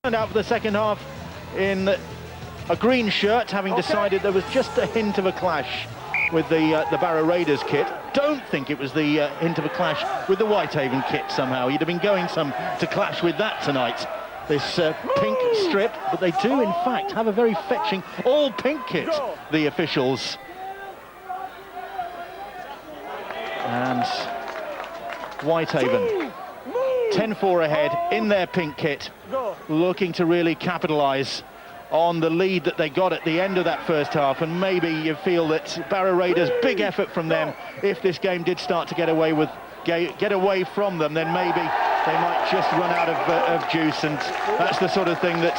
Turned out for the second half in a green shirt, having decided there was just a hint of a clash with the Barrow Raiders kit. Don't think it was the hint of a clash with the Whitehaven kit somehow. You'd have been going to clash with that tonight. This pink strip, but they do in fact have a very fetching all-pink kit, the officials. And Whitehaven 10-4 ahead in their pink kit, looking to really capitalise on the lead that they got at the end of that first half. And maybe you feel that Barrow Raiders, big effort from them. If this game did start to get away from them, then maybe they might just run out of juice, and that's the sort of thing that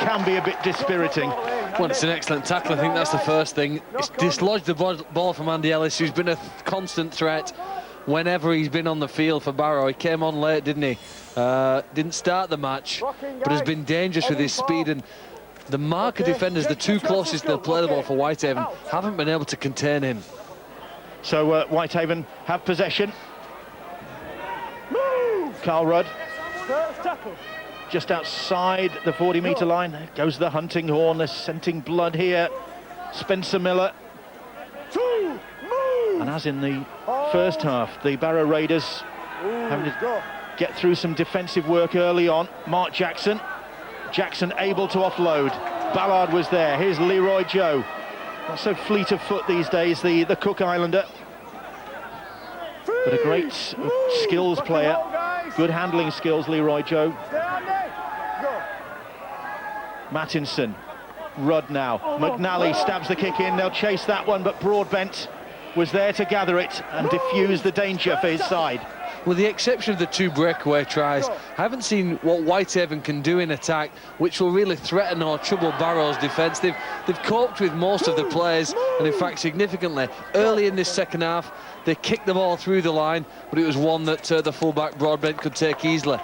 can be a bit dispiriting. Well, it's an excellent tackle. I think that's the first thing. It's dislodged the ball from Andy Ellis, who's been a constant threat whenever he's been on the field for Barrow. He came on late, didn't he? Didn't start the match, but has been dangerous with his speed. And the marker defenders, the two closest they'll play the ball for Whitehaven, haven't been able to contain him. So Whitehaven have possession. Carl Rudd just outside the 40-metre line. There goes the hunting horn. They're scenting blood here. Spencer Miller. And as in the first half, the Barrow Raiders having to get through some defensive work early on. Mark Jackson able to offload. Ballard was there. Here's Leroy Joe. Not so fleet of foot these days, the Cook Islander, but a great skills player. Good handling skills, Leroy Joe. Mattinson, Rudd now. McNally stabs the kick in. They'll chase that one, but Broadbent was there to gather it and diffuse the danger for his side. With the exception of the two breakaway tries, I haven't seen what Whitehaven can do in attack, which will really threaten or trouble Barrow's defence. They've coped with most of the players, and in fact significantly. Early in this second half, they kicked the ball through the line, but it was one that the fullback Broadbent could take easily.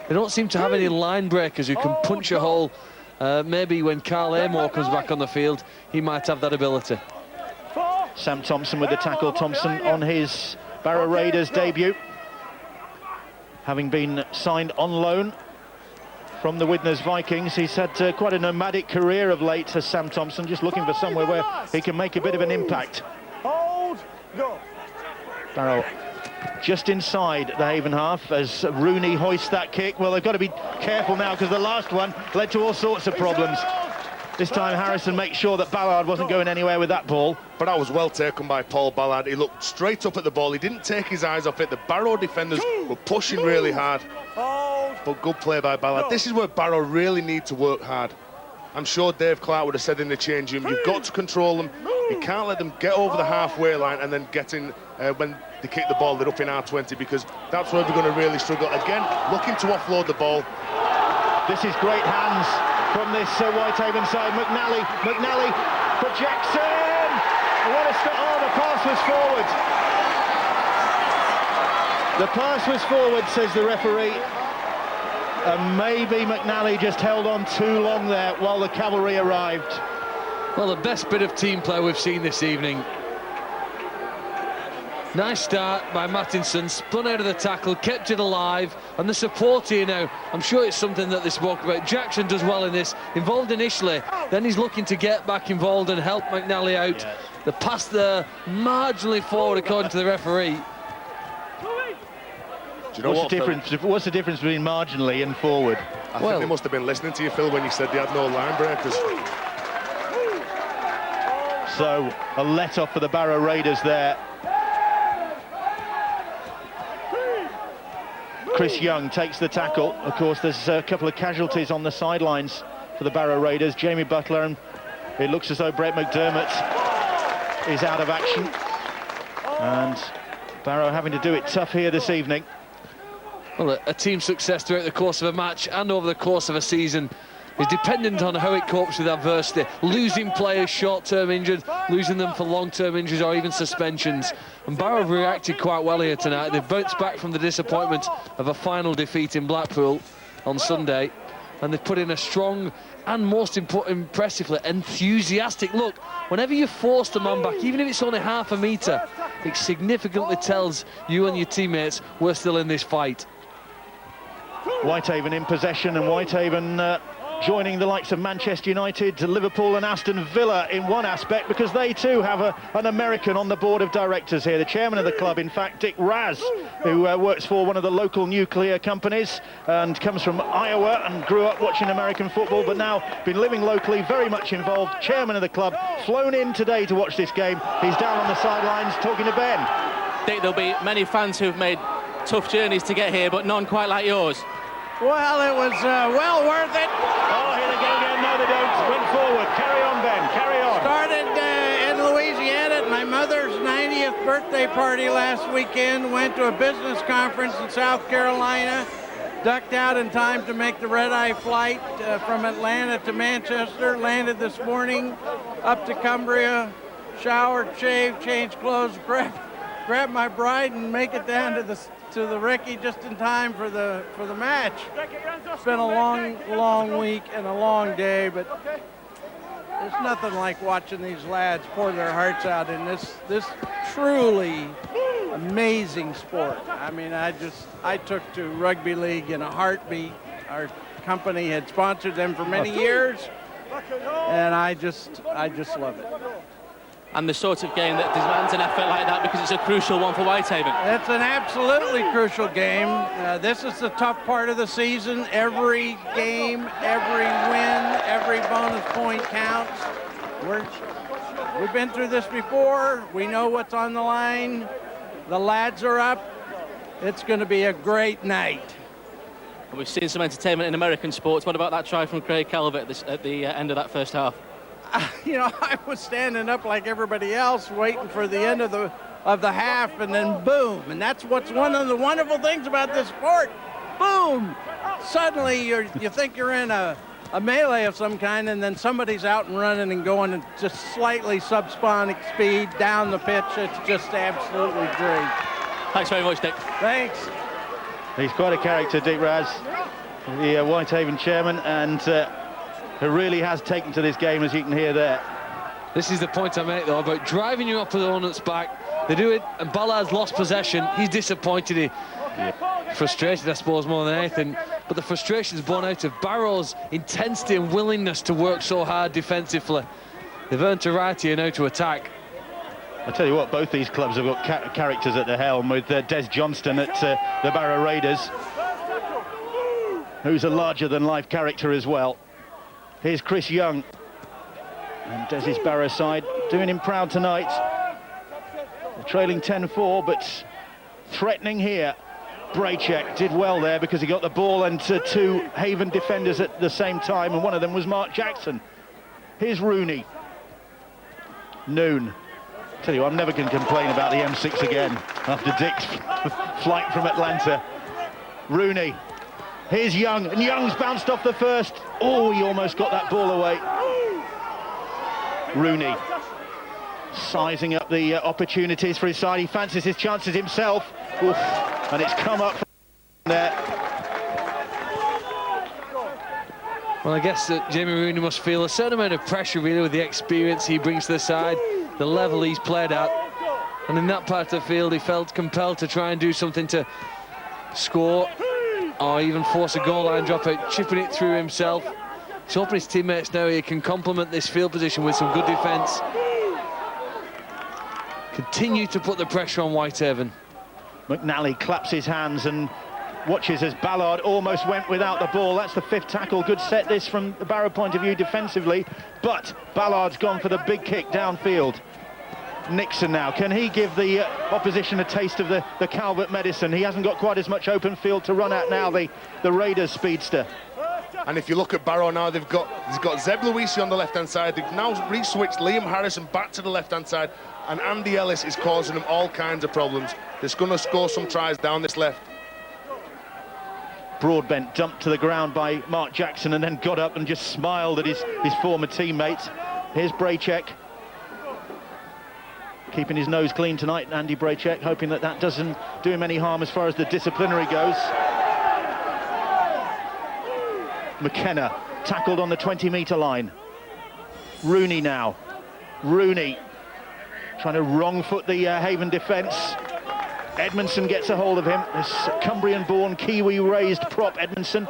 They don't seem to have any line breakers who can punch a hole. Maybe when Carl Amor comes back on the field, he might have that ability. Sam Thompson with the tackle. Thompson on his Barrow Raiders debut, having been signed on loan from the Widnes Vikings. He's had quite a nomadic career of late, as Sam Thompson, just looking for somewhere where he can make a bit of an impact. Barrow just inside the Haven half as Rooney hoists that kick. Well, they've got to be careful now, because the last one led to all sorts of problems. This time Harrison makes sure that Ballard wasn't going anywhere with that ball. But that was well taken by Paul Ballard. He looked straight up at the ball. He didn't take his eyes off it. The Barrow defenders were pushing really hard. But good play by Ballard. This is where Barrow really need to work hard. I'm sure Dave Clark would have said in the changing room, you've got to control them. You can't let them get over the halfway line and then get in when they kick the ball, they're up in R20, because that's where we're going to really struggle. Again, looking to offload the ball. This is great hands from this Whitehaven side. McNally for Jackson. What a start. Oh, the pass was forward. The pass was forward, says the referee. Maybe McNally just held on too long there while the cavalry arrived. Well, the best bit of team play we've seen this evening. Nice start by Mattinson, spun out of the tackle, kept it alive, and the support here now, I'm sure it's something that they spoke about. Jackson does well in this, involved initially, then he's looking to get back involved and help McNally out. Yes. The pass there, marginally forward according to the referee. Do you know what's the difference between marginally and forward? I think they must have been listening to you, Phil, when you said they had no line breakers. So, a let-off for the Barrow Raiders there. Chris Young takes the tackle. Of course, there's a couple of casualties on the sidelines for the Barrow Raiders. Jamie Butler, and it looks as though Brett McDermott is out of action. And Barrow having to do it tough here this evening. Well, a team success throughout the course of a match and over the course of a season is dependent on how it copes with adversity. Losing players short-term injured, losing them for long-term injuries or even suspensions. And Barrow reacted quite well here tonight. They've bounced back from the disappointment of a final defeat in Blackpool on Sunday, and they've put in a strong and, most impressively, enthusiastic look. Whenever you force the man back, even if it's only half a metre, it significantly tells you and your teammates we're still in this fight. Whitehaven in possession, and Whitehaven joining the likes of Manchester United, Liverpool and Aston Villa in one aspect, because they too have an American on the board of directors here. The chairman of the club, in fact, Dick Raz, who works for one of the local nuclear companies and comes from Iowa and grew up watching American football, but now been living locally, very much involved. Chairman of the club, flown in today to watch this game. He's down on the sidelines talking to Ben. Dick, there'll be many fans who've made tough journeys to get here, but none quite like yours. Well, it was well worth it. Oh, here they go again. No, they don't. Went forward. Carry on, Ben. Carry on. Started in Louisiana at my mother's 90th birthday party last weekend. Went to a business conference in South Carolina. Ducked out in time to make the red-eye flight from Atlanta to Manchester. Landed this morning up to Cumbria. Showered, shaved, changed clothes, grab my bride and make it down to the recce just in time for the match. It's been a long week and a long day, but there's nothing like watching these lads pour their hearts out in this truly amazing sport. I mean, I took to rugby league in a heartbeat. Our company had sponsored them for many years, and I just love it. And the sort of game that demands an effort like that, because it's a crucial one for Whitehaven. It's an absolutely crucial game. This is the tough part of the season. Every game, every win, every bonus point counts. We've been through this before. We know what's on the line. The lads are up. It's going to be a great night. And we've seen some entertainment in American sports. What about that try from Craig Calvert at the end of that first half? I was standing up like everybody else, waiting for the end of the half, and then boom. And that's what's one of the wonderful things about this sport. Boom! Suddenly you think you're in a melee of some kind, and then somebody's out and running and going at just slightly subsonic speed down the pitch. It's just absolutely great. Thanks very much, Dick. Thanks. He's quite a character, Dick Raz, the Whitehaven chairman, and who really has taken to this game, as you can hear there. This is the point I make, though, about driving your opponent's back. They do it, and Ballard's lost possession. He's disappointed. Frustrated, I suppose, more than anything. But the frustration is born out of Barrow's intensity and willingness to work so hard defensively. They've earned a right here now to attack. I tell you what, both these clubs have got characters at the helm, with Des Johnston at the Barrow Raiders, who's a larger-than-life character as well. Here's Chris Young, and Des's Barrow side doing him proud tonight. They're trailing 10-4, but threatening here. Braychek did well there because he got the ball and two Haven defenders at the same time, and one of them was Mark Jackson. Here's Rooney. Noon. Tell you, I'm never going to complain about the M6 again after Dick's flight from Atlanta. Rooney. Here's Young, and Young's bounced off the first. Oh, he almost got that ball away. Rooney sizing up the opportunities for his side. He fancies his chances himself. Oof, and it's come up from there. Well, I guess that Jamie Rooney must feel a certain amount of pressure, really, with the experience he brings to the side, the level he's played at. And in that part of the field, he felt compelled to try and do something to score, or even force a goal line dropout, chipping it through himself. He's hoping his teammates now he can complement this field position with some good defence. Continue to put the pressure on Whitehaven. McNally claps his hands and watches as Ballard almost went without the ball. That's the fifth tackle. Good set this from the Barrow point of view defensively, but Ballard's gone for the big kick downfield. Nixon now, can he give the opposition a taste of the Calvert medicine? He hasn't got quite as much open field to run at now, the Raiders speedster. And if you look at Barrow now, he's got Zeb Luisi on the left-hand side. They've now re-switched Liam Harrison back to the left-hand side, and Andy Ellis is causing them all kinds of problems. They're going to score some tries down this left. Broadbent dumped to the ground by Mark Jackson and then got up and just smiled at his former teammates. Here's Braychek. Keeping his nose clean tonight, Andy Braychek, hoping that doesn't do him any harm as far as the disciplinary goes. McKenna tackled on the 20-metre line. Rooney now. Rooney trying to wrong foot the Haven defence. Edmondson gets a hold of him. This Cumbrian-born, Kiwi-raised prop, Edmondson.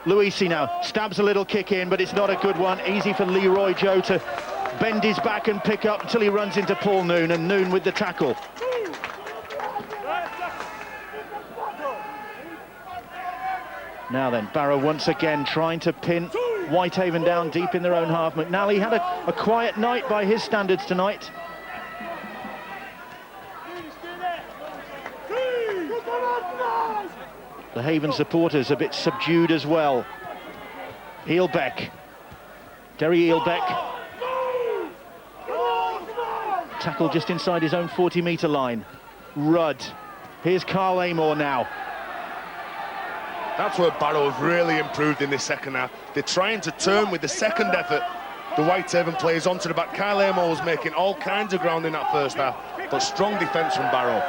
Luisi now stabs a little kick in, but it's not a good one. Easy for Leroy Joe to bend his back and pick up until he runs into Paul Noon, and Noon with the tackle. Now then, Barrow once again trying to pin Whitehaven down deep in their own half. McNally had a quiet night by his standards tonight. The Haven supporters a bit subdued as well. Eelbeck. Derry Eelbeck. Tackle just inside his own 40-metre line. Rudd. Here's Carl Amor now. That's where Barrow have really improved in this second half. They're trying to turn with the second effort the Whitehaven players onto the back. Kyle Amor was making all kinds of ground in that first half, but strong defence from Barrow.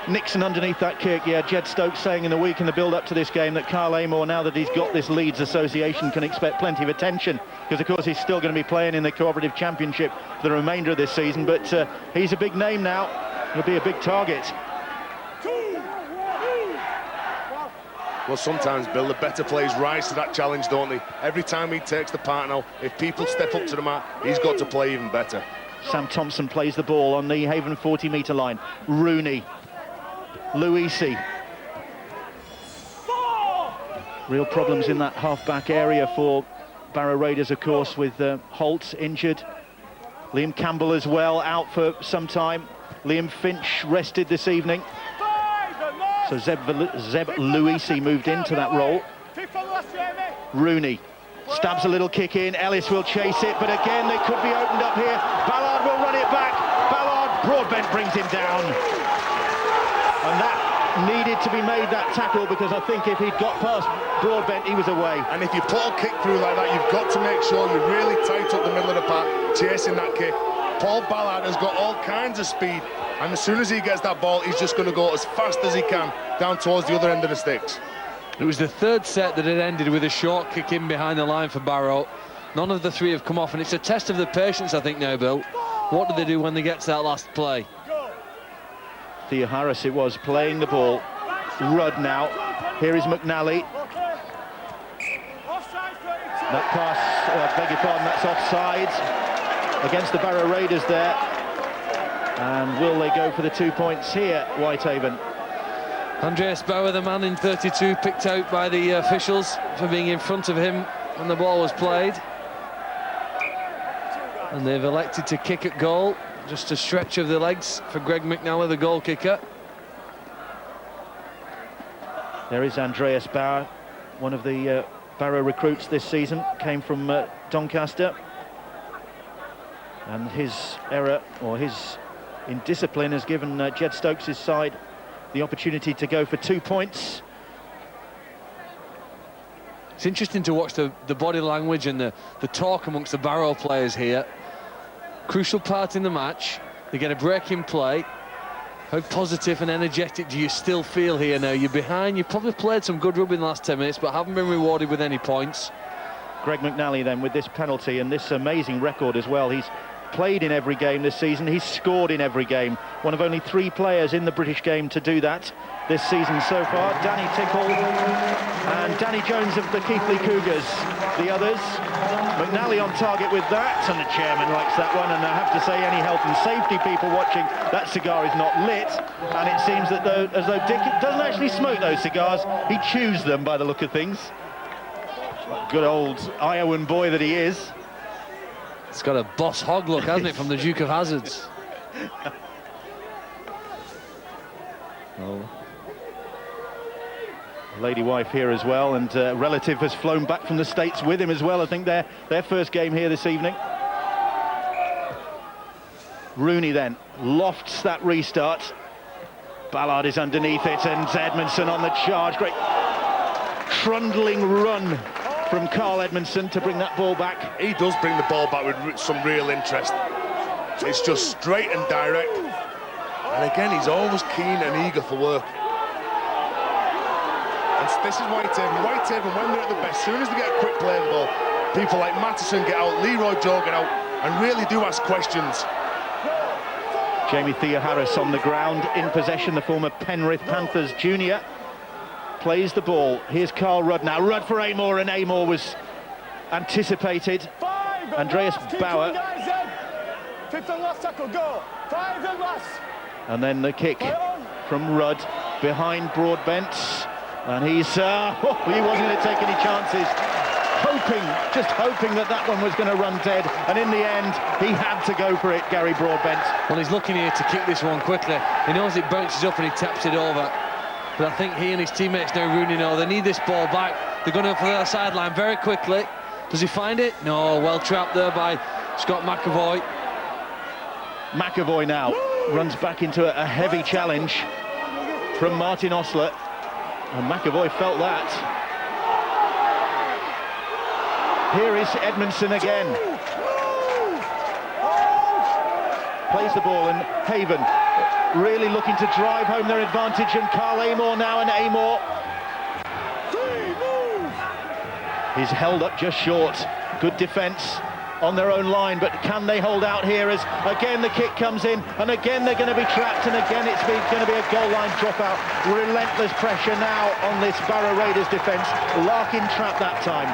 Nixon underneath that kick. Yeah, Jed Stokes saying in the week in the build-up to this game that Kyle Amor, now that he's got this Leeds association, can expect plenty of attention, because of course he's still going to be playing in the Cooperative Championship for the remainder of this season, but he's a big name now. He'll be a big target. Well, sometimes, Bill, the better players rise to that challenge, don't they? Every time he takes the part now, if people step up to the mark, he's got to play even better. Sam Thompson plays the ball on the Haven 40-metre line. Rooney. Luisi. Real problems in that half-back area for Barrow Raiders, of course, with Holt injured. Liam Campbell as well, out for some time. Liam Finch rested this evening. So Zeb Luisi moved into that role. Rooney stabs a little kick in. Ellis will chase it, but again, they could be opened up here. Ballard will run it back. Ballard, Broadbent brings him down. And that needed to be made, that tackle, because I think if he'd got past Broadbent, he was away. And if you put a kick through like that, you've got to make sure you're really tight up the middle of the park, chasing that kick. Paul Ballard has got all kinds of speed, and as soon as he gets that ball, he's just going to go as fast as he can down towards the other end of the sticks. It was the third set that had ended with a short kick in behind the line for Barrow. None of the three have come off, and it's a test of the patience, I think, now, Bill. What do they do when they get to that last play? Theo Harris it was playing the ball. Rudd now. Here is McNally. That pass, beg your pardon, that's offside against the Barrow Raiders there. And will they go for the 2 points here, Whitehaven? Andreas Bauer, the man in 32, picked out by the officials for being in front of him when the ball was played. And they've elected to kick at goal. Just a stretch of the legs for Greg McNally, the goal kicker. There is Andreas Bauer, one of the Barrow recruits this season, came from Doncaster. And his error, or his indiscipline, has given Jed Stokes' side the opportunity to go for 2 points. It's interesting to watch the body language and the talk amongst the Barrow players here. Crucial part in the match. They get a break in play. How positive and energetic do you still feel here now? You're behind. You've probably played some good rugby in the last 10 minutes, but haven't been rewarded with any points. Greg McNally then with this penalty and this amazing record as well. He's played in every game this season. He's scored in every game. One of only 3 players in the British game to do that this season so far. Danny Tickle and Danny Jones of the Keighley Cougars. The others. McNally on target with that, and the chairman likes that one. And I have to say, any health and safety people watching, that cigar is not lit. And it seems that as though Dick doesn't actually smoke those cigars, he chews them by the look of things. Good old Iowan boy that he is. It's got a boss hog look, hasn't it, from the Duke of Hazzards? Oh. Lady wife here as well, and a relative has flown back from the States with him as well. I think their first game here this evening. Rooney then lofts that restart. Ballard is underneath it, and Edmondson on the charge. Great trundling run from Carl Edmondson to bring that ball back. He does bring the ball back with some real interest. It's just straight and direct. And again, he's always keen and eager for work. And this is Whitehaven. Whitehaven, when they're at the best, as soon as they get a quick play of the ball, people like Mattison get out, Leroy Joe get out, and really do ask questions. Jamie Thea-Harris on the ground, in possession, the former Penrith Panthers junior. Plays the ball. Here's Carl Rudd now. Rudd for Amor, and Amor was anticipated. Andreas Bauer. 15 last tackle, go. 5 and last. And then the kick from Rudd behind Broadbent. And he wasn't going to take any chances. Just hoping that one was going to run dead. And in the end, he had to go for it, Gary Broadbent. Well, he's looking here to kick this one quickly. He knows it bounces up and he taps it over. But I think he and his teammates now, Rooney, know they need this ball back. They're going to go for the sideline very quickly. Does he find it? No, well trapped there by Scott McAvoy. McAvoy now runs back into a heavy challenge from Martin Osler. And McAvoy felt that. Here is Edmondson again. Plays the ball, and Haven really looking to drive home their advantage, and Carl Amor now, and Amor. He's held up just short. Good defence on their own line, but can they hold out here as again the kick comes in, and again they're going to be trapped, and again it's going to be a goal line dropout. Relentless pressure now on this Barrow Raiders defence. Larkin trapped that time.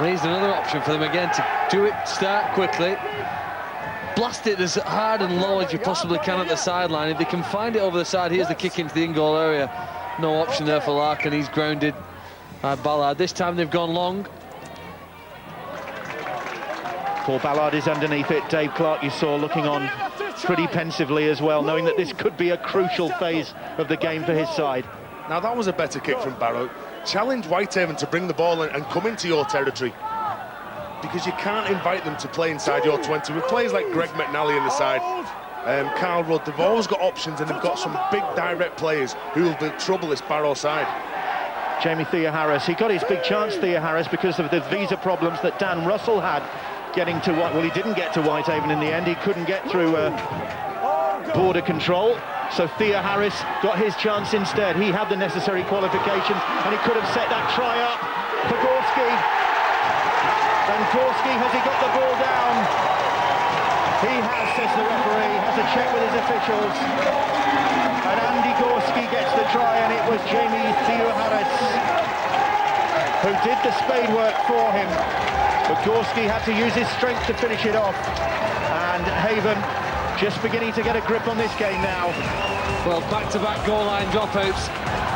Here's another option for them again to do it, start quickly, blast it as hard and low as you possibly can at the sideline. If they can find it over the side, here's the kick into the in-goal area. No option there for Larkin, he's grounded by Ballard. This time they've gone long. Paul Ballard is underneath it. Dave Clark, you saw, looking on pretty pensively as well, knowing that this could be a crucial phase of the game for his side. Now that was a better kick from Barrow. Challenge Whitehaven to bring the ball in and come into your territory, because you can't invite them to play inside your 20 with players like Greg McNally in the side, Carl Rudd. They've always got options, and they've got some big direct players who will trouble this Barrow side. Jamie Thea-Harris, he got his big chance, Thea-Harris, because of the visa problems that Dan Russell had getting to he didn't get to Whitehaven in the end. He couldn't get through border control. So Thea-Harris got his chance instead. He had the necessary qualifications, and he could have set that try up for Gorski. And Gorski, has he got the ball down? He has, says the referee, has a check with his officials. And Andy Gorski gets the try, and it was Jamie Thea-Harris who did the spade work for him. But Gorski had to use his strength to finish it off. And Haven just beginning to get a grip on this game now. Well, back-to-back goal line dropouts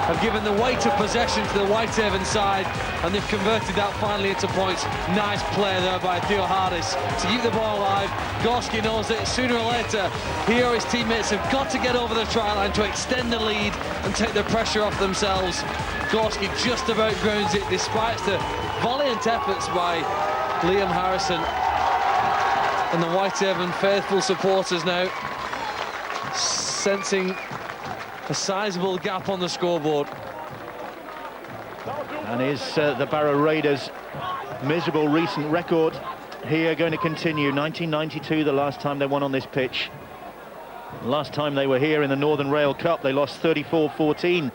have given the weight of possession to the Whitehaven side, and they've converted that finally into points. Nice play there by Thea-Harris to keep the ball alive. Gorski knows that sooner or later he or his teammates have got to get over the try line to extend the lead and take the pressure off themselves. Gorski just about grounds it despite the valiant efforts by Liam Harrison. And the Whitehaven faithful supporters now sensing a sizable gap on the scoreboard. And is the Barrow Raiders' miserable recent record here going to continue? 1992, the last time they won on this pitch. Last time they were here in the Northern Rail Cup, they lost 34-14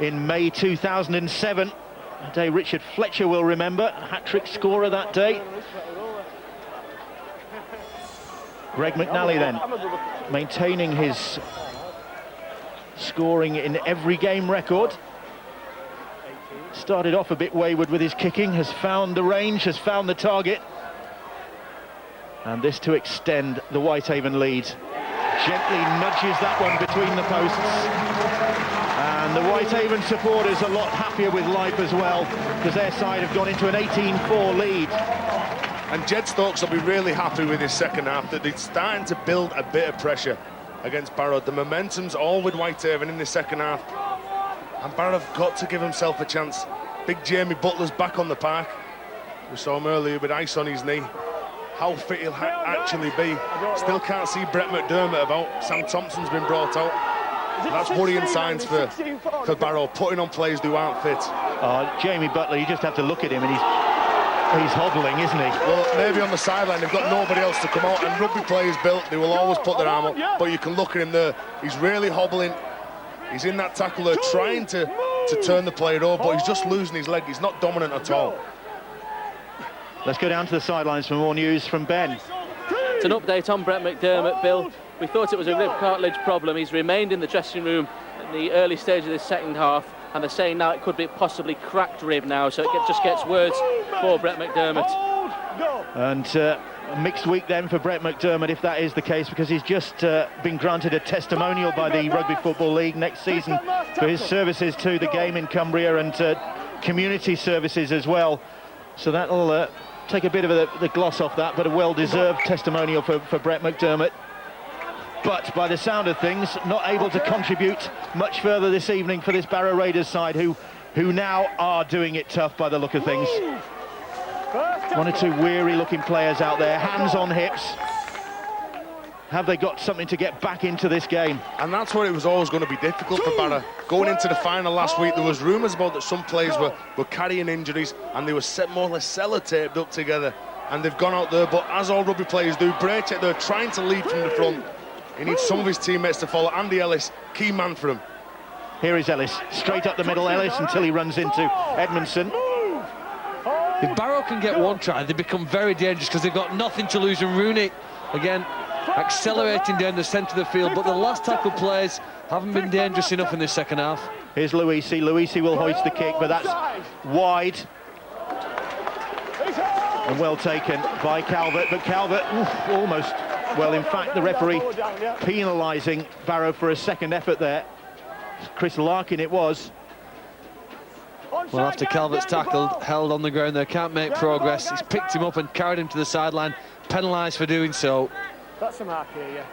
in May 2007. A day Richard Fletcher will remember, hat-trick scorer that day. Greg McNally then, maintaining his scoring in every game record. Started off a bit wayward with his kicking, has found the range, has found the target. And this to extend the Whitehaven lead. Gently nudges that one between the posts. And the Whitehaven supporters a lot happier with life as well, because their side have gone into an 18-4 lead. And Jed Stokes will be really happy with his second half, that he's starting to build a bit of pressure against Barrow. The momentum's all with Whitehaven in the second half, and Barrow have got to give himself a chance. Big Jamie Butler's back on the park. We saw him earlier with ice on his knee. How fit he'll actually be. Still can't see Brett McDermott about. Sam Thompson's been brought out. That's worrying signs for Barrow, putting on players who aren't fit. Jamie Butler, you just have to look at him, and he's hobbling, isn't he? Well, maybe on the sideline they've got nobody else to come out, and rugby players built, they will always put their arm up, but you can look at him there, he's really hobbling. He's in that tackle there, trying to turn the player over, but he's just losing his leg. He's not dominant at all. Let's go down to the sidelines for more news from Ben. It's an update on Brett McDermott, Bill. We thought it was a rib cartilage problem. He's remained in the dressing room in the early stage of the second half, and they're saying now it could be possibly cracked rib now, so it just gets worse for Brett McDermott. And a mixed week then for Brett McDermott, if that is the case, because he's just been granted a testimonial by the Rugby Football League next season for his services to the game in Cumbria and community services as well. So that'll take a bit of the gloss off that, but a well-deserved testimonial for Brett McDermott. But by the sound of things, not able to contribute much further this evening for this Barrow Raiders side, who now are doing it tough by the look of things. One or two weary-looking players out there, hands on hips. Have they got something to get back into this game? And that's where it was always going to be difficult for Barrow. Going into the final last week, there was rumours about that some players were carrying injuries and they were more or less sellotaped up together. And they've gone out there, but as all rugby players do, Braycheck, they're trying to lead from the front. He needs some of his teammates to follow. Andy Ellis, key man for him. Here is Ellis, straight up the middle, Ellis, until he runs into Edmondson. If Barrow can get one try, they become very dangerous because they've got nothing to lose. And Rooney, again, accelerating down the centre of the field, but the last tackle plays haven't been dangerous enough in this second half. Here's Luisi. Luisi will hoist the kick, but that's wide. And well taken by Calvert, but Calvert almost, well, in fact, the referee penalising Barrow for a second effort there. Chris Larkin it was. Well, after Calvert's tackled, held on the ground there, can't make progress. He's picked him up and carried him to the sideline, penalised for doing so. That's a mark here, yeah.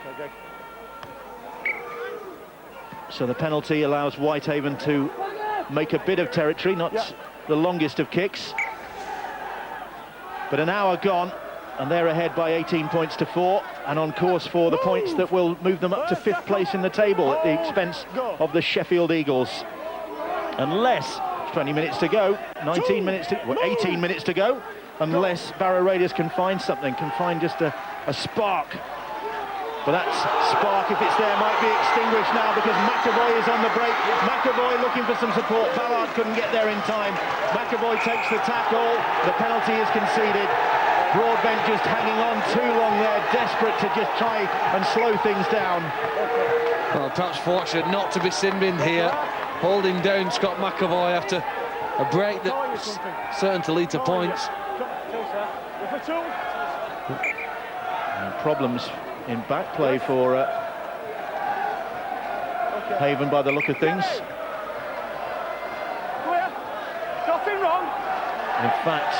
Okay, Greg. So the penalty allows Whitehaven to make a bit of territory, not the longest of kicks. But an hour gone, and they're ahead by 18 points to 4, and on course for the points that will move them up to 5th place in the table at the expense of the Sheffield Eagles. Unless 20 minutes to go, 18 minutes to go, unless Barrow Raiders can find something, can find just a spark. But that spark, if it's there, might be extinguished now because McAvoy is on the break. McAvoy looking for some support. Ballard couldn't get there in time. McAvoy takes the tackle. The penalty is conceded. Broadbent just hanging on too long there, desperate to just try and slow things down. Well, perhaps fortunate not to be sin-binned here, holding down Scott McAvoy after a break that's certain to lead to points. And problems in back play for Haven by the look of things. Nothing wrong. In fact,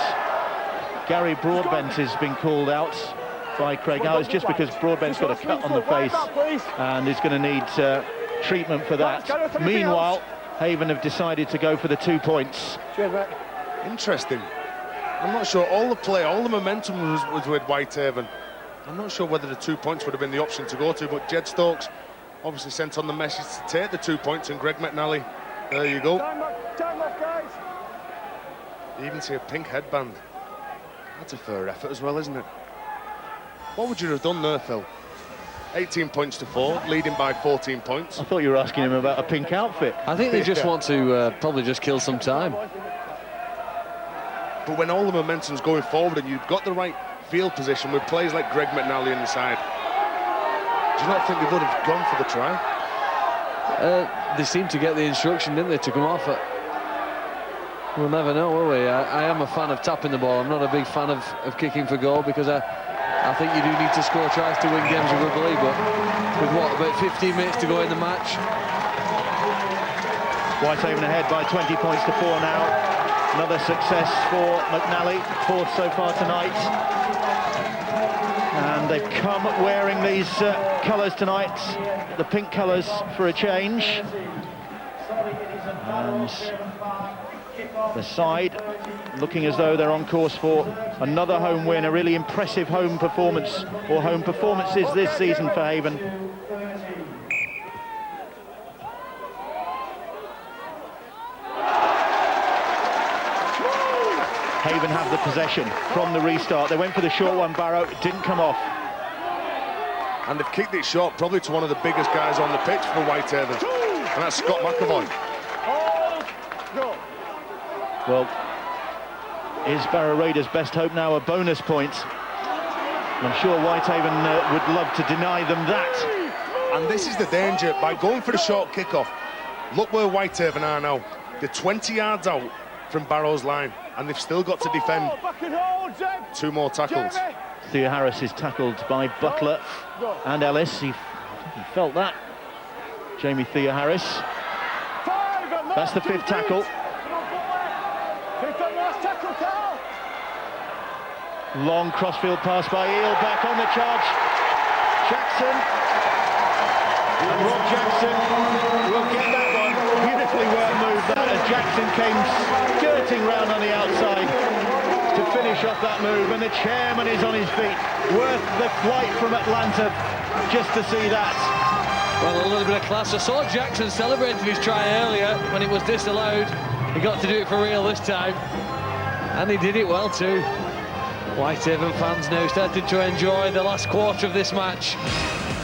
Gary Broadbent has been called out by Craig Howes just because Broadbent's got a cut on the face and is going to need treatment for that. Meanwhile, Haven have decided to go for the 2 points. Interesting. I'm not sure. All the momentum was with Whitehaven. I'm not sure whether the 2 points would have been the option to go to, but Jed Stokes obviously sent on the message to take the 2 points, and Greg McNally, there you go. Time up, guys. You even see a pink headband. That's a fair effort as well, isn't it? What would you have done there, Phil? 18 points to 4, leading by 14 points. I thought you were asking him about a pink outfit. I think they just want to probably just kill some time. But when all the momentum's going forward and you've got the right field position with players like Greg McNally on the side, do you not think they would have gone for the try? They seemed to get the instruction, didn't they, to come off it. We'll never know, will we? I am a fan of tapping the ball. I'm not a big fan of kicking for goal because I think you do need to score tries to win games of rugby, but with what, about 15 minutes to go in the match? Whitehaven ahead by 20 points to 4 now. Another success for McNally, 4th so far tonight. And they've come wearing these colours tonight, the pink colours for a change. And the side looking as though they're on course for another home win, a really impressive home performance, or home performances this season for Haven. Haven have the possession from the restart. They went for the short one, Barrow, it didn't come off. And they've kicked it short, probably to one of the biggest guys on the pitch for Whitehaven, and that's Scott McAvoy. Well, is Barrow Raiders' best hope now a bonus point? I'm sure Whitehaven would love to deny them that. And this is the danger, by going for the short kickoff. Look where Whitehaven are now. They're 20 yards out from Barrow's line, and they've still got to defend 2 more tackles. Theo Harris is tackled by Butler and Ellis. He felt that. Jamie Theo Harris. That's the 5th tackle. Long crossfield pass by Eel, back on the charge. Jackson. And Rob Jackson will get that one. Beautifully well moved that, as Jackson came skirting round on the outside to finish off that move, and the chairman is on his feet. Worth the flight from Atlanta just to see that. Well, a little bit of class. I saw Jackson celebrating his try earlier when it was disallowed. He got to do it for real this time, and he did it well too. Whitehaven fans now started to enjoy the last quarter of this match.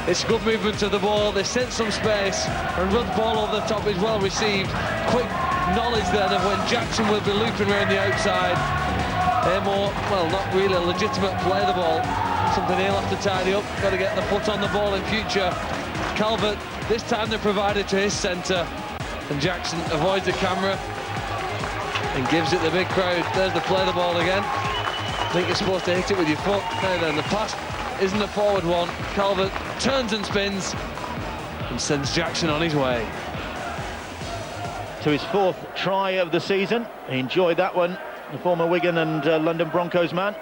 It's good movement of the ball, they sent some space, and Rudd's ball over the top is well received. Quick knowledge then of when Jackson will be looping around the outside. They're more, well, not really a legitimate play of the ball. Something he'll have to tidy up, got to get the foot on the ball in future. Calvert, this time they're provided to his centre, and Jackson avoids the camera and gives it the big crowd. There's the play of the ball again. I think you're supposed to hit it with your foot. Now then, the pass isn't a forward one. Calvert turns and spins and sends Jackson on his way. To his 4th try of the season. He enjoyed that one, the former Wigan and London Broncos man.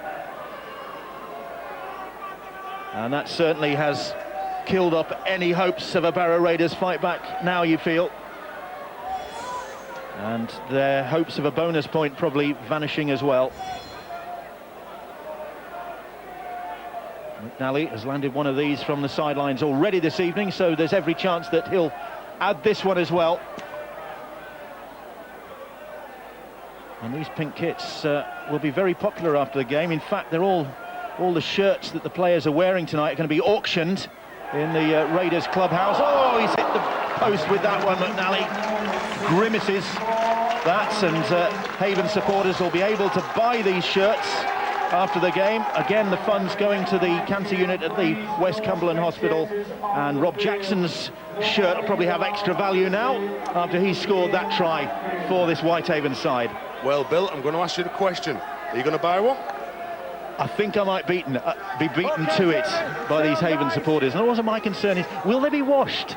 And that certainly has killed up any hopes of a Barrow Raiders fight back now, you feel. And their hopes of a bonus point probably vanishing as well. McNally has landed one of these from the sidelines already this evening, so there's every chance that he'll add this one as well. And these pink kits will be very popular after the game. In fact, they're all the shirts that the players are wearing tonight are going to be auctioned in the Raiders clubhouse. Oh, he's hit the post with that one, McNally. Grimaces. That's, and Haven supporters will be able to buy these shirts after the game. Again, the funds going to the cancer unit at the West Cumberland Hospital, and Rob Jackson's shirt will probably have extra value now after he scored that try for this Whitehaven side. Well, Bill, I'm going to ask you the question. Are you going to buy one? I think I might be beaten to it by these Haven supporters. And also my concern is, will they be washed?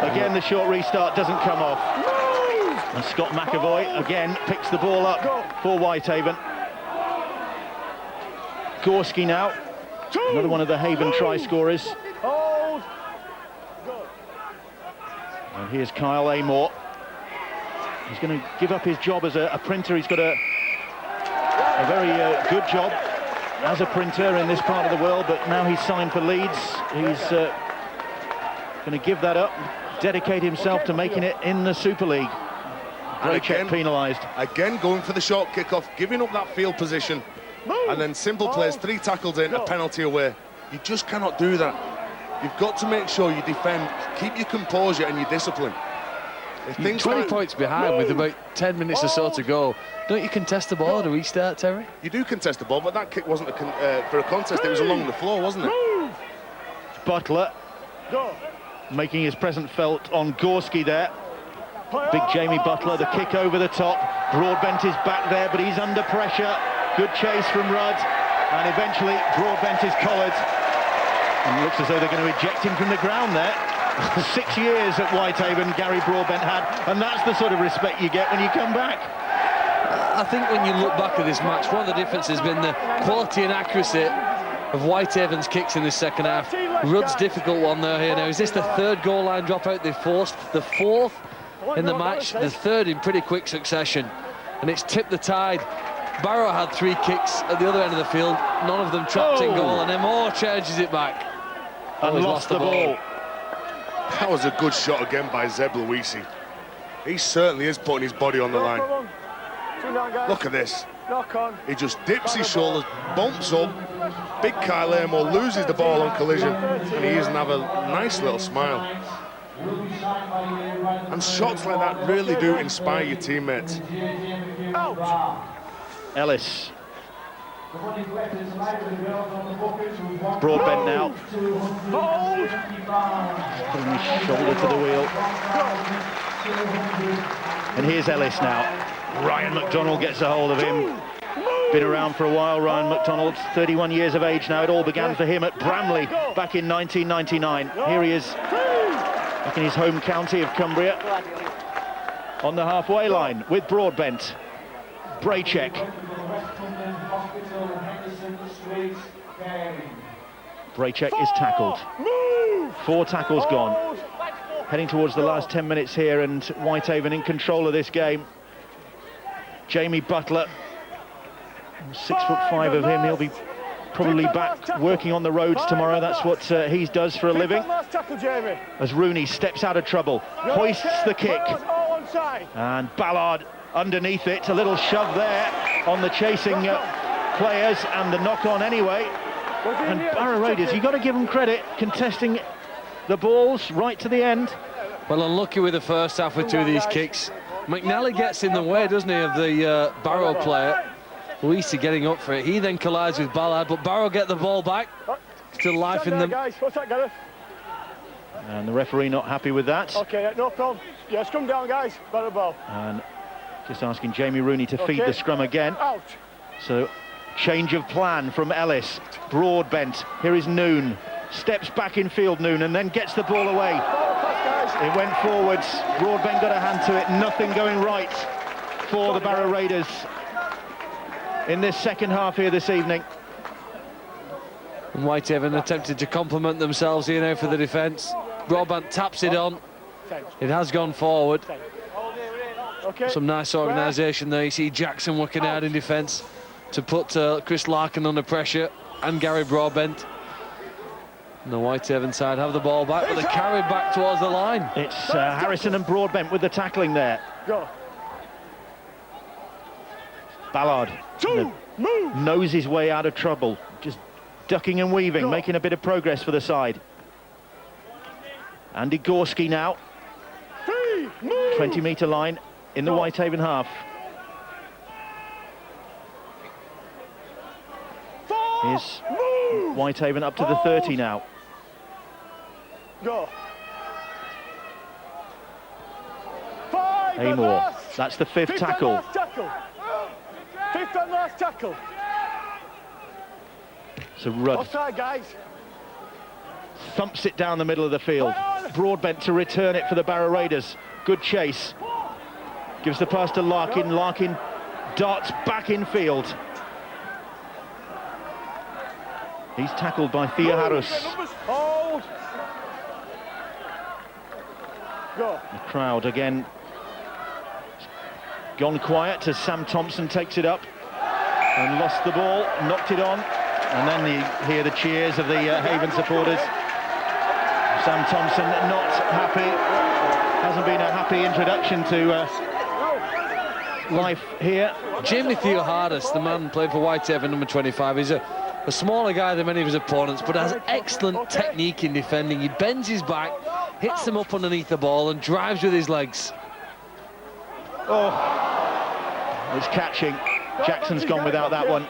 Again, the short restart doesn't come off. And Scott McAvoy again picks the ball up for Whitehaven. Gorski now, another one of the Haven try scorers. And here's Kyle Amor. He's going to give up his job as a printer. He's got a very good job as a printer in this part of the world, but now he's signed for Leeds. He's going to give that up, dedicate himself to making it in the Super League. And again, penalised. Again, going for the short kickoff, giving up that field position, and then simple plays, 3 tackles in, a penalty away. You just cannot do that. You've got to make sure you defend, keep your composure and your discipline. If things 20 points behind with about 10 minutes or so to go. Don't you contest the ball to restart, Terry? You do contest the ball, but that kick wasn't for a contest, it was along the floor, wasn't it? Butler making his presence felt on Gorski there. Big Jamie Butler, the kick over the top. Broadbent is back there, but he's under pressure. Good chase from Rudd, and eventually Broadbent is collared. And it looks as though they're going to eject him from the ground there. 6 years at Whitehaven, Gary Broadbent had, and that's the sort of respect you get when you come back. I think when you look back at this match, one of the differences has been the quality and accuracy of Whitehaven's kicks in the second half. Rudd's difficult one there here now. Is this the 3rd goal line dropout they forced? The 4th in the match, the 3rd in pretty quick succession, and it's tipped the tide. Barrow had 3 kicks at the other end of the field, none of them trapped in goal, and then Moore charges it back. And lost the ball. That was a good shot again by Zeb Luisi. He certainly is putting his body on the line. Look at this. He just dips his shoulders, bumps up. Big Kyle Amor loses the ball on collision, and he doesn't have a nice little smile. And shots like that really do inspire your teammates. Ellis Broadbent now. Putting his shoulder to the wheel. And here's Ellis now. Ryan McDonald gets a hold of him. Been around for a while, Ryan McDonald, 31 years of age now. It all began for him at Bramley back in 1999. Here he is, back in his home county of Cumbria, on the halfway line with Broadbent. Braycheck. Braycheck is tackled. 4 tackles gone. Heading towards the last 10 minutes here, and Whitehaven in control of this game. Jamie Butler, 6'5" of him. He'll be probably back working on the roads tomorrow. That's what he does for a living. As Rooney steps out of trouble, hoists the kick, and Ballard underneath it. A little shove there on the chasing players, and the knock on anyway. And Barrow Raiders, you've got to give them credit, contesting the balls right to the end. Well, unlucky with the first half with 2 of these kicks. McNally gets in the way, doesn't he, of the Barrow player. Luisi getting up for it. He then collides with Ballard, but Barrow get the ball back. Still life in them. What's that, Gareth? And the referee not happy with that. Okay, no problem. Yes, come down, guys. Better ball. And just asking Jamie Rooney to feed the scrum again. Out. So, change of plan from Ellis. Broadbent. Here is Noon. Steps back in field, Noon, and then gets the ball away. It went forwards. Broadbent got a hand to it. Nothing going right for the Barrow Raiders in this second half here this evening. And Whitehaven attempted to complement themselves here now for the defence. Broadbent taps it on. It has gone forward. Some nice organisation there. You see Jackson working hard in defence to put Chris Larkin under pressure, and Gary Broadbent. And the Whitehaven side have the ball back, but they're carried back towards the line. It's Harrison and Broadbent with the tackling there. Go. Ballard knows his way out of trouble, just ducking and weaving, making a bit of progress for the side. Andy Gorski now, 20-metre line in the Whitehaven half. Here's Whitehaven up to the 30 now. Go. Amor, that's the 5th tackle. 5th and last tackle. So Rudd Offside, guys. thumps it down the middle of the field. Broadbent to return it for the Barrow Raiders. Good chase. Gives the pass to Larkin. Larkin darts back in field. He's tackled by Thea Harris. Hold. Go. The crowd again gone quiet as Sam Thompson takes it up and lost the ball, knocked it on, and then you hear the cheers of the Haven supporters. Sam Thompson not happy. Hasn't been a happy introduction to life here. Jamie Theohardis, the man playing for Whitehaven, number 25, is a smaller guy than many of his opponents, but has excellent technique in defending. He bends his back, hits them up underneath the ball, and drives with his legs. Oh, it's catching. Jackson's gone without that one.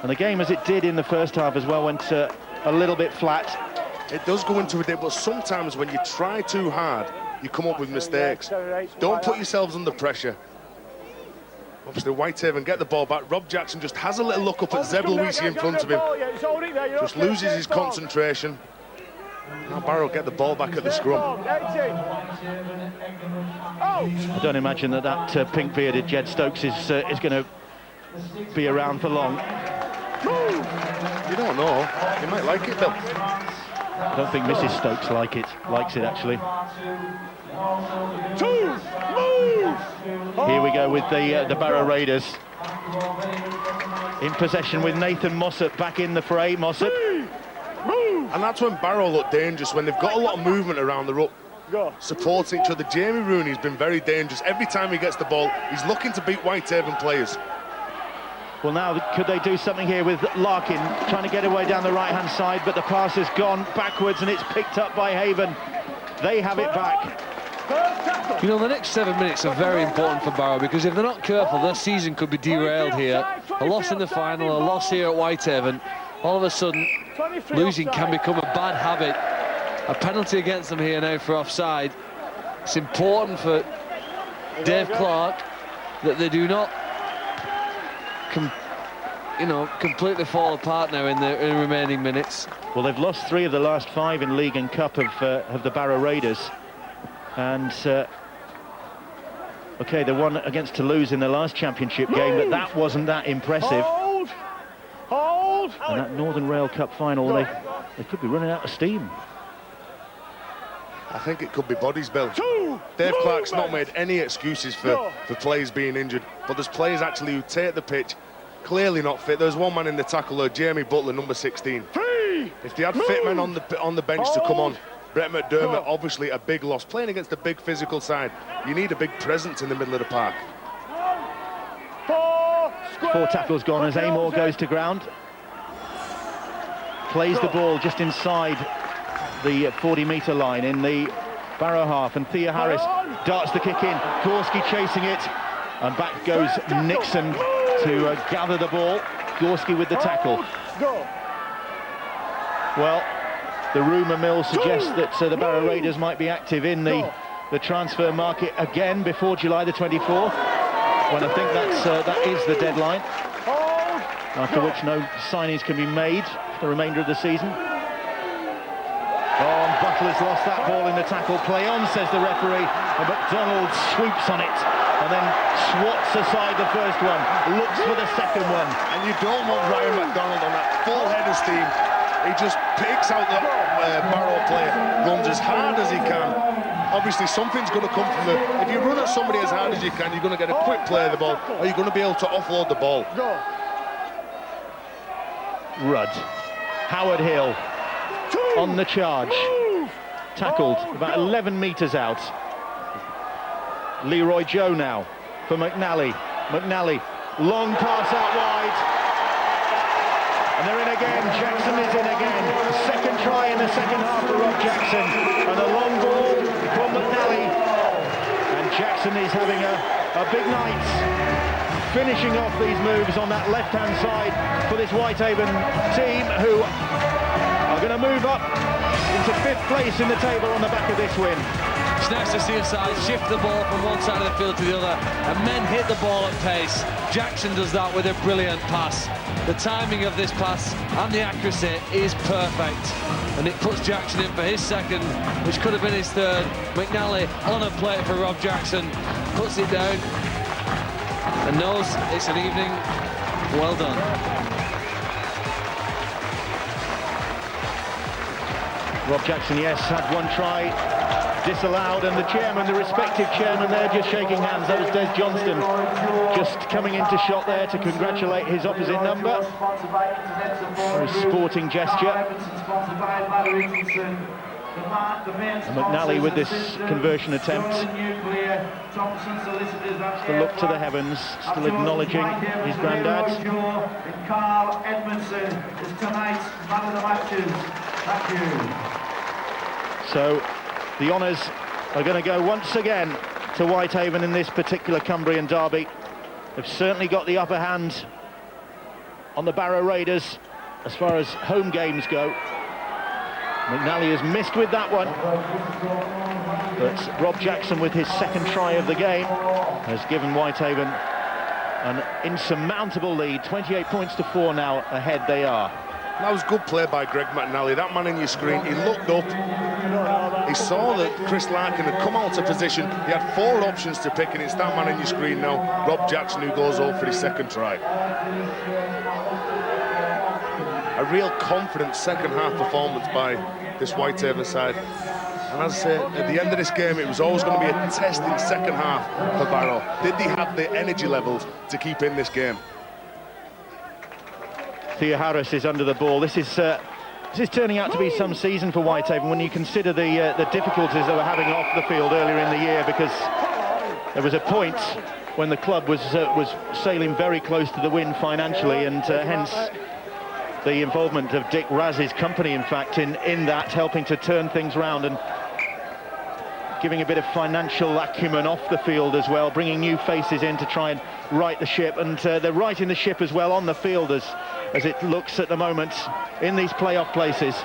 And the game, as it did in the first half as well, went a little bit flat. It does go into a day, but sometimes when you try too hard, you come up with mistakes. Don't put yourselves under pressure. Obviously, Whitehaven get the ball back. Rob Jackson just has a little look up at Zeb Luisi in front of him. Just loses his concentration. Now Barrow get the ball back at the scrum. I don't imagine that pink-bearded Jed Stokes is going to be around for long. You don't know. He might like it, though. I don't think Mrs. Stokes likes it actually. Here we go with the Barrow Raiders in possession with Nathan Mossop back in the fray. Mossop. And that's when Barrow look dangerous, when they've got a lot of movement around the ruck, supporting each other. Jamie Rooney's been very dangerous. Every time he gets the ball, he's looking to beat Whitehaven players. Well, now could they do something here with Larkin trying to get away down the right-hand side, but the pass has gone backwards and it's picked up by Haven. They have it back. You know, the next 7 minutes are very important for Barrow, because if they're not careful, their season could be derailed here. A loss in the final, a loss here at Whitehaven, all of a sudden, losing can become a bad habit. A penalty against them here now for offside. It's important for Dave Clark that they do not completely fall apart now in the remaining minutes. Well, they've lost 3 of the last 5 in League and Cup of the Barrow Raiders, and okay, they won against Toulouse in their last championship game, but that wasn't that impressive. Hold! And that Northern Rail Cup final, they could be running out of steam. I think it could be bodies, Bill. Dave Clark's not made any excuses for players being injured, but there's players actually who take the pitch, clearly not fit. There's one man in the tackle there, Jamie Butler, number 16. If they had fit men on the bench to come on, Brett McDermott, obviously a big loss. Playing against a big physical side, you need a big presence in the middle of the park. 4 tackles gone as Amor goes to ground. Plays the ball just inside the 40-metre line in the Barrow half, and Thea Harris darts the kick in. Gorski chasing it, and back goes Nixon to gather the ball. Gorski with the tackle. Well, the rumour mill suggests that the Barrow Raiders might be active in the transfer market again before July the 24th, when I think that is the deadline, after which no signings can be made for the remainder of the season. Oh, and Butler's lost that ball in the tackle. Play on, says the referee, and McDonald swoops on it and then swats aside the first one, looks for the second one. And you don't want Ryan McDonald on that full head of steam. He just picks out the Barrow player, runs as hard as he can. Obviously, something's going to come from if you run at somebody as hard as you can, you're going to get a quick play of the ball, or you're going to be able to offload the ball. Rudd. Howard Hill on the charge. Tackled about 11 metres out. Leroy Joe now for McNally. McNally, long pass out wide. And they're in again. Jackson is in again. Second try in the second half for Rob Jackson. And a long ball from McNally. And Jackson is having a big night, finishing off these moves on that left-hand side for this Whitehaven team, who are going to move up into 5th place in the table on the back of this win. It's nice to see a side shift the ball from one side of the field to the other, and men hit the ball at pace. Jackson does that with a brilliant pass. The timing of this pass and the accuracy is perfect, and it puts Jackson in for his second, which could have been his third. McNally on a plate for Rob Jackson, puts it down and knows it's an evening well done. Rob Jackson, yes, had one try disallowed, and the chairman, the respective chairman there, just shaking hands. That was Des Johnston just coming into shot there to congratulate his opposite number. Very sporting gesture. And McNally with this conversion attempt. The look to the heavens, still acknowledging his granddad. Carl Edmondson is tonight's man of the matches. Thank you. So the honours are going to go once again to Whitehaven in this particular Cumbrian derby. They've certainly got the upper hand on the Barrow Raiders as far as home games go. McNally has missed with that one, but Rob Jackson, with his second try of the game, has given Whitehaven an insurmountable lead. 28 points to 4 now ahead they are. That was good play by Greg McNally. That man in your screen, he looked up, he saw that Chris Larkin had come out of position. He had 4 options to pick, and it's that man in your screen now, Rob Jackson, who goes over for his second try. A real confident second half performance by this Whitehaven side. And as I say, at the end of this game, it was always going to be a testing second half for Barrow. Did they have the energy levels to keep in this game? Thea Harris is under the ball. This is turning out to be some season for Whitehaven when you consider the difficulties they were having off the field earlier in the year, because there was a point when the club was sailing very close to the win financially, and hence the involvement of Dick Raz's company, in fact, in that, helping to turn things round. And giving a bit of financial acumen off the field as well, bringing new faces in to try and right the ship, and they're righting the ship as well on the field as it looks at the moment in these playoff places.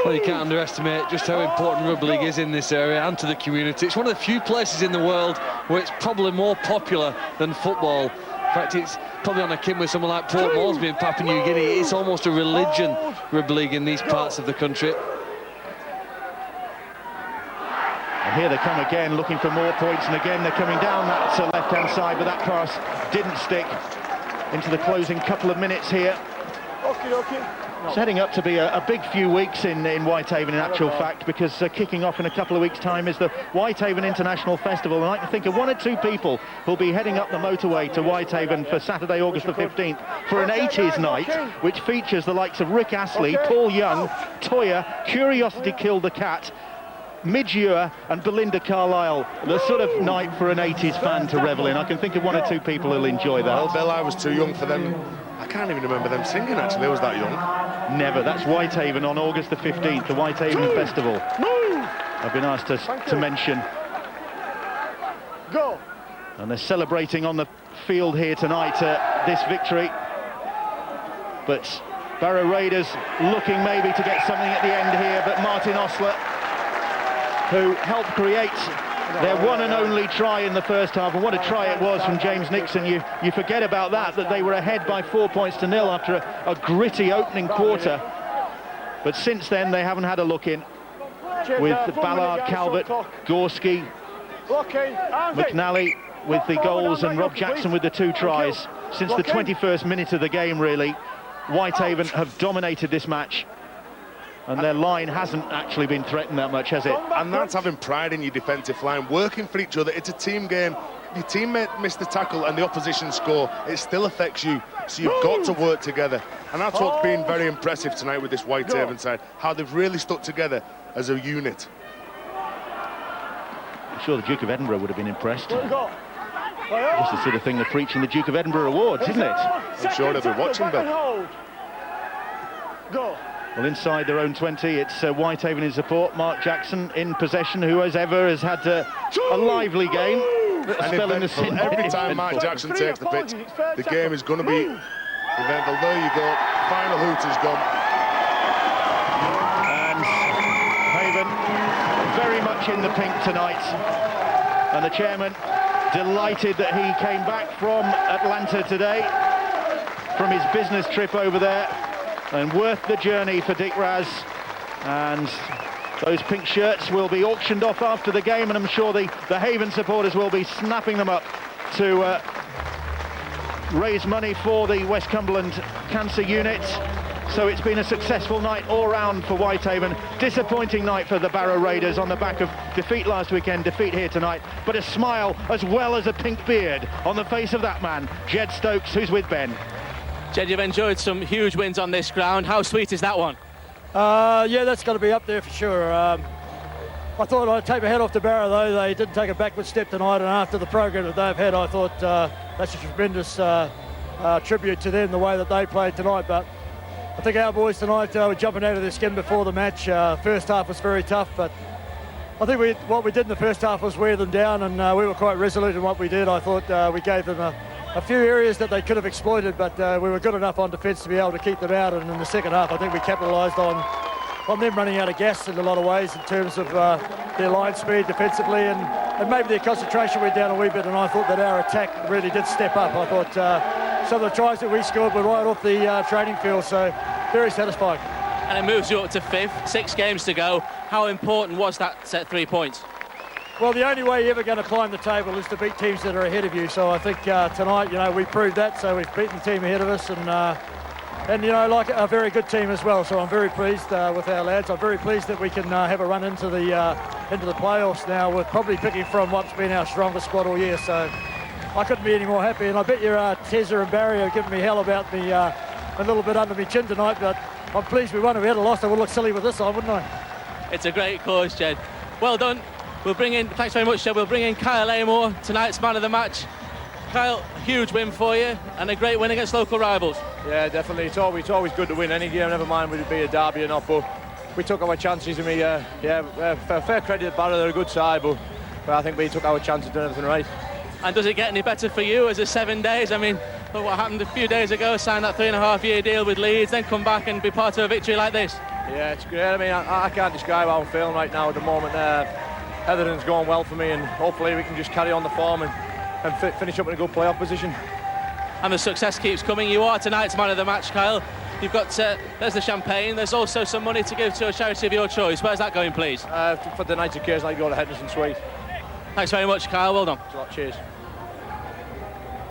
Well, you can't underestimate just how important rugby league is in this area and to the community. It's one of the few places in the world where it's probably more popular than football. In fact, it's probably on akin with someone like Port Moresby in Papua New Guinea. It's almost a religion, rugby league, in these parts of the country. And here they come again, looking for more points, and again they're coming down that left-hand side, but that pass didn't stick into the closing couple of minutes here. It's heading up to be a big few weeks in Whitehaven, in actual fact, because kicking off in a couple of weeks' time is the Whitehaven International Festival, and I can think of one or two people who'll be heading up the motorway to Whitehaven for Saturday, August the 15th, for an 80s night, which features the likes of Rick Astley, Paul Young, Toyah, Curiosity Killed the Cat, Midge Ure and Belinda Carlisle. The sort of night for an 80s fan to revel in. I can think of one or two people who'll enjoy that. Well, Bill, I was too young for them. I can't even remember them singing, actually. I was that young. Never. That's Whitehaven on August the 15th, the Whitehaven Festival. I've been asked to mention. Go. And they're celebrating on the field here tonight this victory. But Barrow Raiders looking maybe to get something at the end here, but Martin Osler, who helped create their one and only try in the first half, and what a try it was from James Nixon. You forget about that they were ahead by 4 points to nil after a gritty opening quarter, but since then they haven't had a look in, with Ballard, Calvert, Gorski, McNally with the goals and Rob Jackson with the 2 tries. Since the 21st minute of the game, really, Whitehaven have dominated this match. And their line hasn't actually been threatened that much, has it? And that's having pride in your defensive line, working for each other. It's a team game. Your teammate missed the tackle and the opposition score, it still affects you. So you've got to work together. And that's what's been very impressive tonight with this Whitehaven side, how they've really stuck together as a unit. I'm sure the Duke of Edinburgh would have been impressed. Just the sort of thing they preach in the Duke of Edinburgh Awards, isn't it? I'm sure they'll be watching, Bill. Go. Well, inside their own 20, it's Whitehaven in support. Mark Jackson in possession, who as ever has had a lively game. And every time Mark Jackson takes the pitch, the game is going to be eventful. There you go, final hoot is gone. And Haven very much in the pink tonight. And the chairman delighted that he came back from Atlanta today, from his business trip over there. And worth the journey for Dick Raz, and those pink shirts will be auctioned off after the game, and I'm sure the Haven supporters will be snapping them up to raise money for the West Cumberland Cancer Unit. So it's been a successful night all round for Whitehaven. Disappointing night for the Barrow Raiders on the back of defeat last weekend, defeat here tonight, but a smile as well as a pink beard on the face of that man, Jed Stokes, who's with Ben. Jed, you've enjoyed some huge wins on this ground. How sweet is that one? Yeah, that's got to be up there for sure. I thought I'd take my head off to Barrow, though. They didn't take a backward step tonight, and after the program that they've had, I thought that's a tremendous tribute to them, the way that they played tonight. But I think our boys tonight were jumping out of their skin before the match. First half was very tough, but I think what we did in the first half was wear them down, and we were quite resolute in what we did. I thought we gave them a few areas that they could have exploited, but we were good enough on defence to be able to keep them out. And in the second half, I think we capitalised on them running out of gas in a lot of ways in terms of their line speed defensively, and maybe their concentration went down a wee bit, and I thought that our attack really did step up. I thought some of the tries that we scored were right off the training field, so very satisfying. And it moves you up to 5th, 6 games to go. How important was that set 3 points? Well, the only way you're ever going to climb the table is to beat teams that are ahead of you. So I think tonight, we proved that. So we've beaten the team ahead of us, and like a very good team as well. So I'm very pleased with our lads. I'm very pleased that we can have a run into the playoffs now. We're probably picking from what's been our strongest squad all year. So I couldn't be any more happy. And I bet you Tezza and Barry are giving me hell about me a little bit under my chin tonight. But I'm pleased we won. If we had a loss, I would look silly with this on, wouldn't I? It's a great cause, Jed. Well done. Thanks very much, Jed. We'll bring in Kyle Amor, tonight's man of the match. Kyle, huge win for you and a great win against local rivals. Yeah, definitely. It's always good to win any game, never mind whether it be a derby or not. But we took our chances. And fair credit to Barrow, they're a good side, but I think we took our chances, done everything right. And does it get any better for you as a 7 days? I mean, look what happened a few days ago, signed that 3.5-year deal with Leeds, then come back and be part of a victory like this. Yeah, it's great. I mean, I can't describe how I'm feeling right now at the moment. Everything's going well for me, and hopefully we can just carry on the form and finish up in a good playoff position. And the success keeps coming. You are tonight's man of the match, Kyle. You've got, there's the champagne, there's also some money to give to a charity of your choice. Where's that going, please? For the night's occasion, I go to Henderson Suite. Thanks very much, Kyle. Well done. Thanks a lot. Cheers.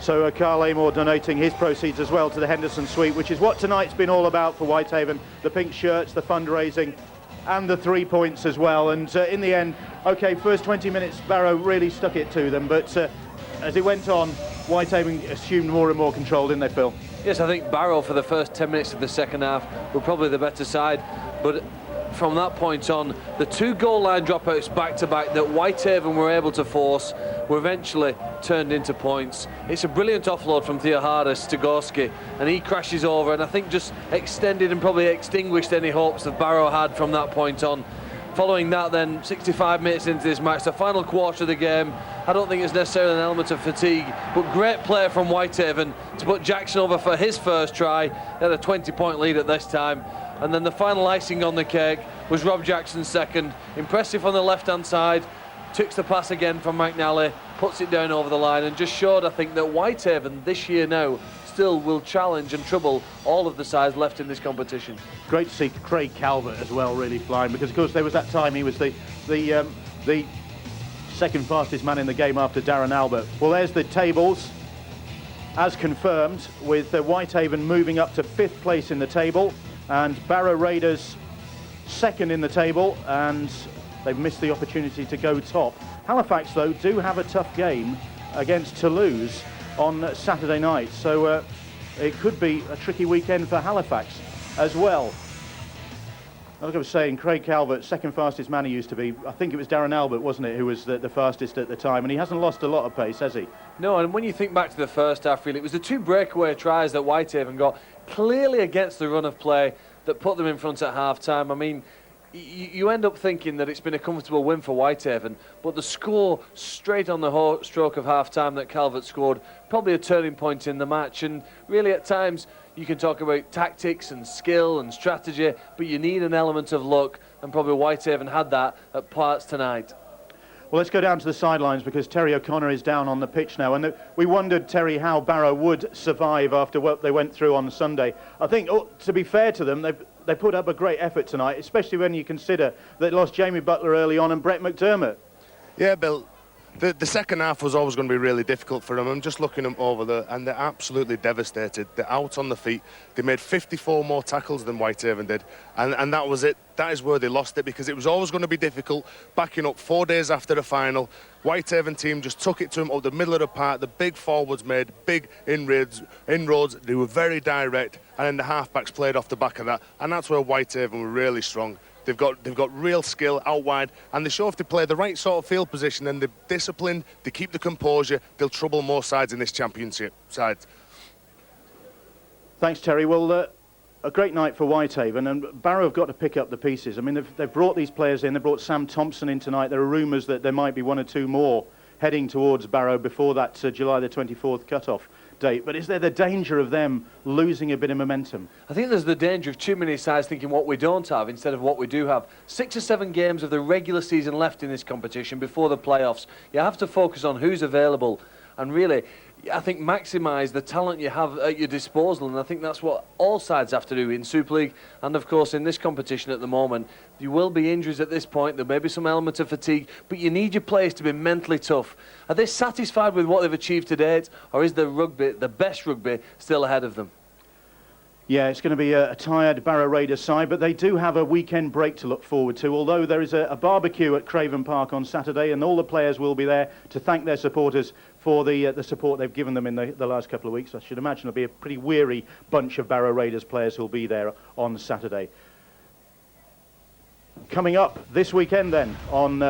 So Carl Amor donating his proceeds as well to the Henderson Suite, which is what tonight's been all about for Whitehaven. The pink shirts, the fundraising, and the 3 points as well. And in the end, OK, first 20 minutes, Barrow really stuck it to them. But as it went on, Whitehaven assumed more and more control, didn't they, Phil? Yes, I think Barrow for the first 10 minutes of the second half were probably the better side. But from that point on, the 2 goal line dropouts back-to-back that Whitehaven were able to force were eventually turned into points. It's a brilliant offload from Theoharis to Gorski, and he crashes over, and I think just extended and probably extinguished any hopes that Barrow had from that point on. Following that then, 65 minutes into this match, the final quarter of the game, I don't think it's necessarily an element of fatigue, but great play from Whitehaven to put Jackson over for his first try. They had a 20-point lead at this time. And then the final icing on the cake was Rob Jackson's second. Impressive on the left-hand side. Took the pass again from McNally, puts it down over the line, and just showed, I think, that Whitehaven this year now still will challenge and trouble all of the sides left in this competition. Great to see Craig Calvert as well really flying, because of course there was that time he was the second fastest man in the game after Darren Albert. Well, there's the tables as confirmed, with Whitehaven moving up to 5th place in the table and Barrow Raiders second in the table, and they've missed the opportunity to go top. Halifax though do have a tough game against Toulouse on Saturday night, so it could be a tricky weekend for Halifax as well. Like I was saying, Craig Calvert, second fastest man he used to be. I think it was Darren Albert, wasn't it, who was the fastest at the time, and he hasn't lost a lot of pace, has he? No, and when you think back to the first half, really, it was the 2 breakaway tries that Whitehaven got clearly against the run of play that put them in front at half-time. I mean, you end up thinking that it's been a comfortable win for Whitehaven, but the score straight on the stroke of half-time that Calvert scored, probably a turning point in the match. And really at times you can talk about tactics and skill and strategy, but you need an element of luck, and probably Whitehaven had that at parts tonight. Well, let's go down to the sidelines, because Terry O'Connor is down on the pitch now, and we wondered, Terry, how Barrow would survive after what they went through on Sunday. I think, to be fair to them, they put up a great effort tonight, especially when you consider they lost Jamie Butler early on and Brett McDermott. Yeah, Bill, the second half was always going to be really difficult for them. I'm just looking them over there, and they're absolutely devastated. They're out on the feet. They made 54 more tackles than Whitehaven did, and that was it. That is where they lost it, because it was always going to be difficult. Backing up 4 days after the final, Whitehaven team just took it to them up the middle of the park. The big forwards made big inroads. They were very direct, and then the halfbacks played off the back of that, and that's where Whitehaven were really strong. They've got real skill out wide, and they show if they play the right sort of field position and they're disciplined, they keep the composure, they'll trouble more sides in this championship side. Thanks, Terry. Well, a great night for Whitehaven, and Barrow have got to pick up the pieces. I mean, they've brought these players in. They brought Sam Thompson in tonight. There are rumours that there might be 1 or 2 more heading towards Barrow before that July the 24th cut-off date. But is there the danger of them losing a bit of momentum? I think there's the danger of too many sides thinking what we don't have instead of what we do have. 6 or 7 games of the regular season left in this competition before the playoffs. You have to focus on who's available and really, I think, maximise the talent you have at your disposal, and I think that's what all sides have to do in Super League and of course in this competition at the moment. There will be injuries at this point, there may be some element of fatigue, but you need your players to be mentally tough. Are they satisfied with what they've achieved to date, or is the rugby, the best rugby, still ahead of them? Yeah, it's going to be a tired Barrow Raiders side, but they do have a weekend break to look forward to, although there is a barbecue at Craven Park on Saturday, and all the players will be there to thank their supporters for the support they've given them in the last couple of weeks. I should imagine it'll be a pretty weary bunch of Barrow Raiders players who'll be there on Saturday. Coming up this weekend then, on